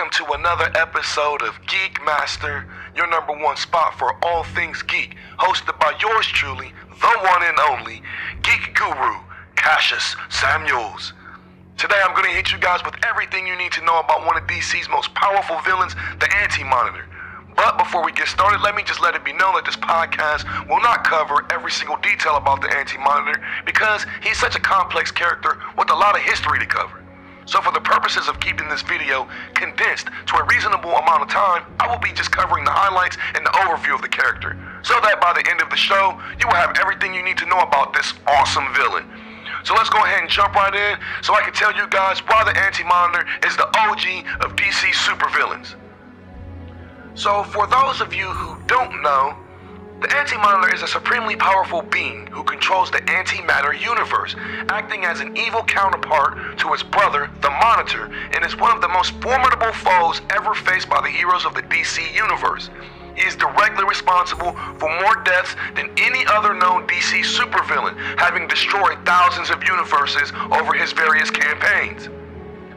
welcome to another episode of Geek Master, your number one spot for all things geek, hosted by yours truly, the one and only, Geek Guru, Cassius Samuels. Today I'm going to hit you guys with everything you need to know about one of DC's most powerful villains, the Anti-Monitor. But before we get started, let it be known that this podcast will not cover every single detail about the Anti-Monitor because he's such a complex character with a lot of history to cover. So for the purposes of keeping this video condensed to a reasonable amount of time, I will be just covering the highlights and the overview of the character, so that by the end of the show, you will have everything you need to know about this awesome villain. So let's go ahead and jump right in so I can tell you guys why the Anti-Monitor is the OG of DC supervillains. So for those of you who don't know, the Anti-Monitor is a supremely powerful being who controls the antimatter universe, acting as an evil counterpart to his brother, the Monitor, and is one of the most formidable foes ever faced by the heroes of the DC universe. He is directly responsible for more deaths than any other known DC supervillain, having destroyed thousands of universes over his various campaigns.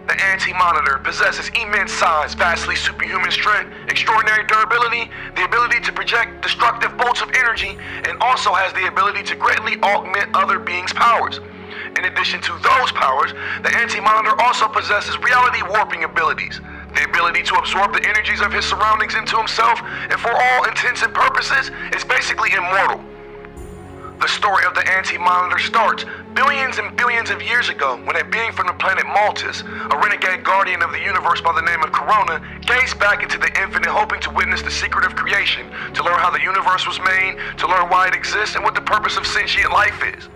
The Anti-Monitor possesses immense size, vastly superhuman strength, extraordinary durability, the ability to project destructive bolts of energy, and also has the ability to greatly augment other beings' powers. In addition to those powers, the Anti-Monitor also possesses reality warping abilities, the ability to absorb the energies of his surroundings into himself, and for all intents and purposes, is basically immortal. The story of the Anti-Monitor starts billions and billions of years ago when a being from the planet Maltus, a renegade guardian of the universe by the name of Corona, gazed back into the infinite hoping to witness the secret of creation, to learn how the universe was made, to learn why it exists, and what the purpose of sentient life is.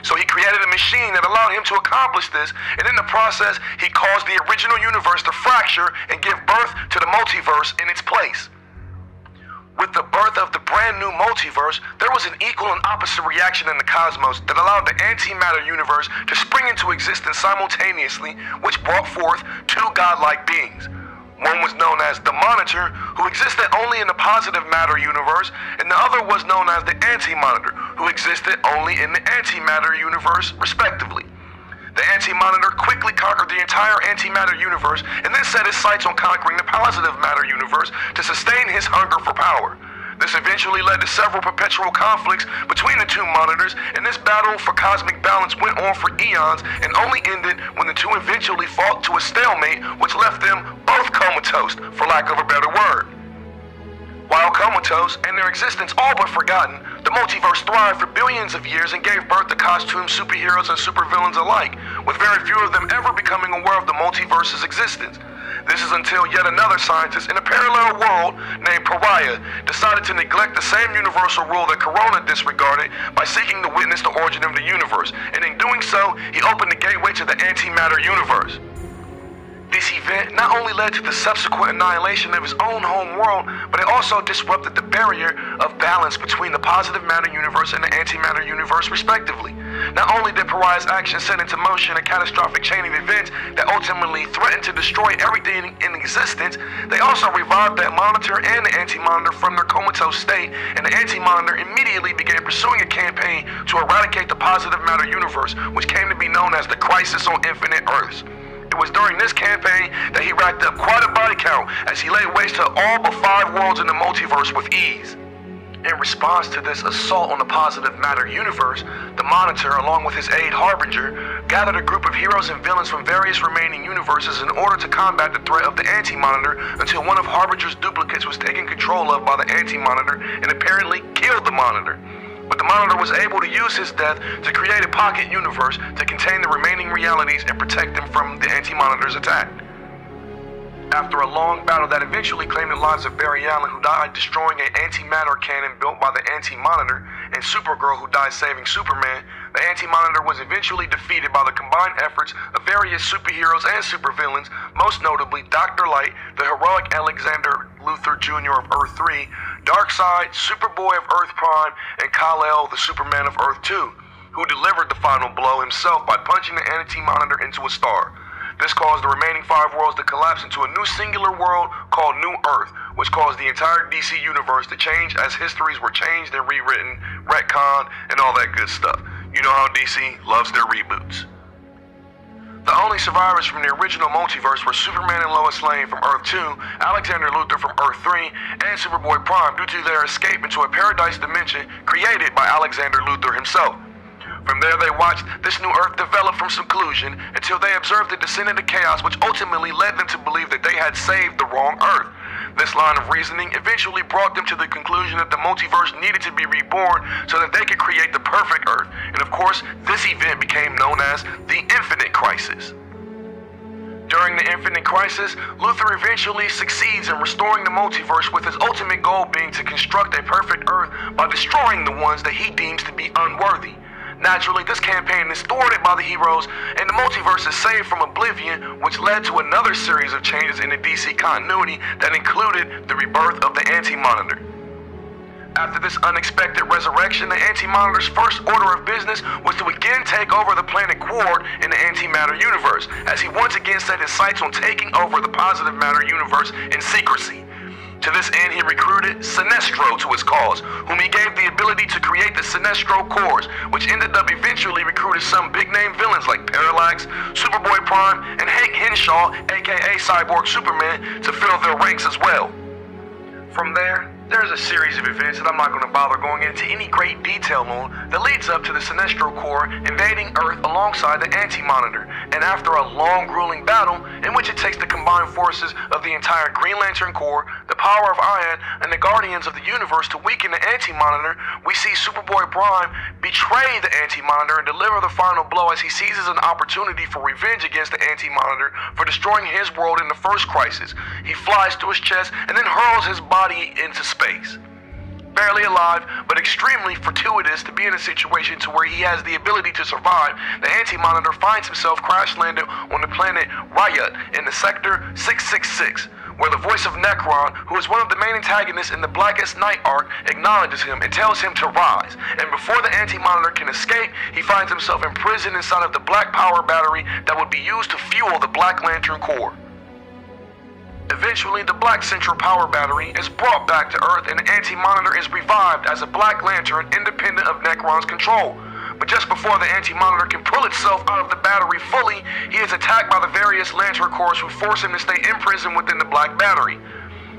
So he created a machine that allowed him to accomplish this, and in the process, he caused the original universe to fracture and give birth to the multiverse in its place. With the birth of the brand new multiverse, there was an equal and opposite reaction in the cosmos that allowed the antimatter universe to spring into existence simultaneously, which brought forth two godlike beings. One was known as the Monitor, who existed only in the positive matter universe, and the other was known as the Anti-Monitor, who existed only in the antimatter universe, respectively. The Anti-Monitor quickly conquered the entire antimatter universe and then set his sights on conquering the positive matter universe to sustain his hunger for power. This eventually led to several perpetual conflicts between the two Monitors, and this battle for cosmic balance went on for eons and only ended when the two eventually fought to a stalemate, which left them both comatose, for lack of a better word. While comatose and their existence all but forgotten, the multiverse thrived for billions of years and gave birth to costumed superheroes and supervillains alike, with very few of them ever becoming aware of the multiverse's existence. This is until yet another scientist in a parallel world named Pariah decided to neglect the same universal rule that Corona disregarded by seeking to witness the origin of the universe, and in doing so, he opened the gateway to the antimatter universe. This event not only led to the subsequent annihilation of his own home world, but it also disrupted the barrier of balance between the positive matter universe and the antimatter universe, respectively. Not only did Pariah's action set into motion a catastrophic chain of events that ultimately threatened to destroy everything in existence, they also revived that Monitor and the Anti-Monitor from their comatose state, and the Anti-Monitor immediately began pursuing a campaign to eradicate the positive matter universe, which came to be known as the Crisis on Infinite Earths. It was during this campaign that he racked up quite a body count as he laid waste to all but 5 worlds in the multiverse with ease. In response to this assault on the positive matter universe, the Monitor, along with his aide Harbinger, gathered a group of heroes and villains from various remaining universes in order to combat the threat of the Anti-Monitor until one of Harbinger's duplicates was taken control of by the Anti-Monitor and apparently killed the Monitor. But the Monitor was able to use his death to create a pocket universe to contain the remaining realities and protect them from the Anti-Monitor's attack. After a long battle that eventually claimed the lives of Barry Allen, who died destroying an antimatter cannon built by the Anti-Monitor, and Supergirl, who died saving Superman, the Anti-Monitor was eventually defeated by the combined efforts of various superheroes and supervillains, most notably Dr. Light, the heroic Alexander Luthor Jr. of Earth 3, Darkseid, Superboy of Earth Prime, and Kal-El, the Superman of Earth 2, who delivered the final blow himself by punching the Anti-Monitor into a star. This caused the remaining 5 worlds to collapse into a new singular world called New Earth, which caused the entire DC universe to change as histories were changed and rewritten, retconned, and all that good stuff. You know how DC loves their reboots. The only survivors from the original multiverse were Superman and Lois Lane from Earth 2, Alexander Luthor from Earth 3, and Superboy Prime due to their escape into a paradise dimension created by Alexander Luthor himself. From there, they watched this new Earth develop from seclusion until they observed the descent into chaos, which ultimately led them to believe that they had saved the wrong Earth. This line of reasoning eventually brought them to the conclusion that the multiverse needed to be reborn so that they could create the perfect Earth. And of course, this event became known as the Infinite Crisis. During the Infinite Crisis, Luthor eventually succeeds in restoring the multiverse, with his ultimate goal being to construct a perfect Earth by destroying the ones that he deems to be unworthy. Naturally, this campaign is thwarted by the heroes, and the multiverse is saved from oblivion, which led to another series of changes in the DC continuity that included the rebirth of the Anti-Monitor. After this unexpected resurrection, the Anti-Monitor's first order of business was to again take over the planet Quard in the antimatter universe, as he once again set his sights on taking over the positive matter universe in secrecy. To this end, he recruited Sinestro to his cause, whom he gave the ability to create the Sinestro Corps, which ended up eventually recruiting some big-name villains like Parallax, Superboy Prime, and Hank Henshaw, aka Cyborg Superman, to fill their ranks as well. From there, there's a series of events that I'm not going to bother going into any great detail on that leads up to the Sinestro Corps invading Earth alongside the Anti-Monitor, and after a long, grueling battle in which it takes the combined forces of the entire Green Lantern Corps, the power of Ion, and the Guardians of the Universe to weaken the Anti-Monitor, we see Superboy Prime betray the Anti-Monitor and deliver the final blow as he seizes an opportunity for revenge against the Anti-Monitor for destroying his world in the first crisis. He flies to his chest and then hurls his body into space. Barely alive, but extremely fortuitous to be in a situation to where he has the ability to survive, the Anti-Monitor finds himself crash-landed on the planet Ryut in the Sector 666, where the voice of Necron, who is one of the main antagonists in the Blackest Night arc, acknowledges him and tells him to rise. And before the Anti-Monitor can escape, he finds himself imprisoned inside of the Black Power Battery that would be used to fuel the Black Lantern Corps. Eventually, the Black Central Power Battery is brought back to Earth and the Anti-Monitor is revived as a Black Lantern independent of Necron's control. But just before the Anti-Monitor can pull itself out of the battery fully, he is attacked by the various Lantern Corps who force him to stay imprisoned within the Black Battery.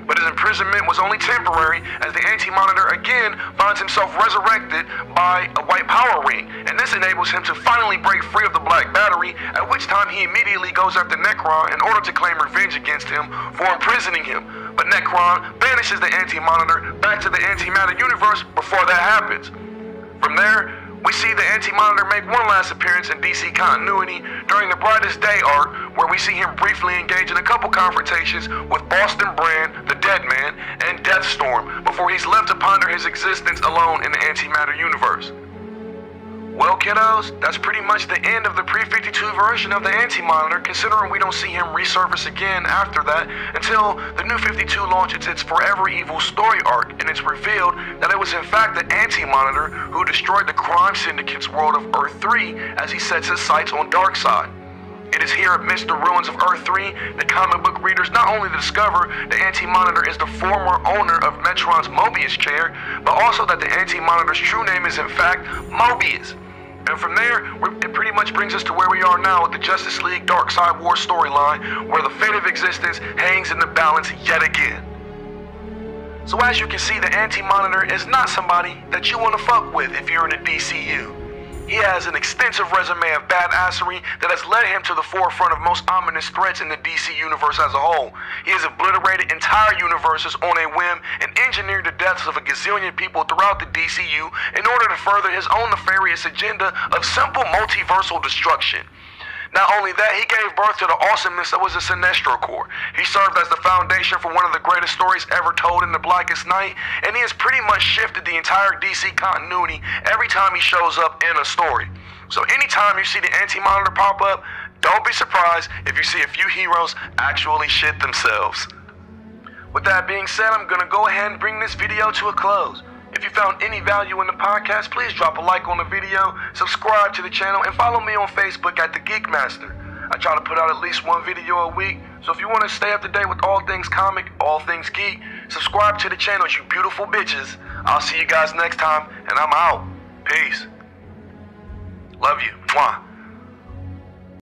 But his imprisonment was only temporary, as the Anti-Monitor again finds himself resurrected by a white power ring, and this enables him to finally break free of the Black Battery, at which time he immediately goes after Necron in order to claim revenge against him for imprisoning him. But Necron banishes the Anti-Monitor back to the antimatter universe before that happens. From there, we see the Anti-Monitor make one last appearance in DC continuity during the Brightest Day arc, where we see him briefly engage in a couple confrontations with Boston Brand, the Dead Man, and Deathstorm, before he's left to ponder his existence alone in the antimatter universe. Well, kiddos, that's pretty much the end of the pre-52 version of the Anti-Monitor, considering we don't see him resurface again after that until the New 52 launches its Forever Evil story arc, and it's revealed that it was in fact the Anti-Monitor who destroyed the crime syndicate's world of Earth 3 as he sets his sights on Darkseid. It is here amidst the ruins of Earth 3 that comic book readers not only discover the Anti-Monitor is the former owner of Metron's Mobius chair, but also that the Anti-Monitor's true name is in fact Mobius. And from there, it pretty much brings us to where we are now with the Justice League Darkseid War storyline, where the fate of existence hangs in the balance yet again. So as you can see, the Anti-Monitor is not somebody that you want to fuck with if you're in the DCU. He has an extensive resume of badassery that has led him to the forefront of most ominous threats in the DC universe as a whole. He has obliterated entire universes on a whim and engineered the deaths of a gazillion people throughout the DCU in order to further his own nefarious agenda of simple multiversal destruction. Not only that, he gave birth to the awesomeness that was the Sinestro Corps. He served as the foundation for one of the greatest stories ever told in the Blackest Night, and he has pretty much shifted the entire DC continuity every time he shows up in a story. So anytime you see the Anti-Monitor pop up, don't be surprised if you see a few heroes actually shit themselves. With that being said, I'm gonna go ahead and bring this video to a close. If you found any value in the podcast, please drop a like on the video, subscribe to the channel, and follow me on Facebook at The Geek Master. I try to put out at least one video a week, so if you want to stay up to date with all things comic, all things geek, subscribe to the channel, you beautiful bitches. I'll see you guys next time, and I'm out. Peace. Love you. Mwah.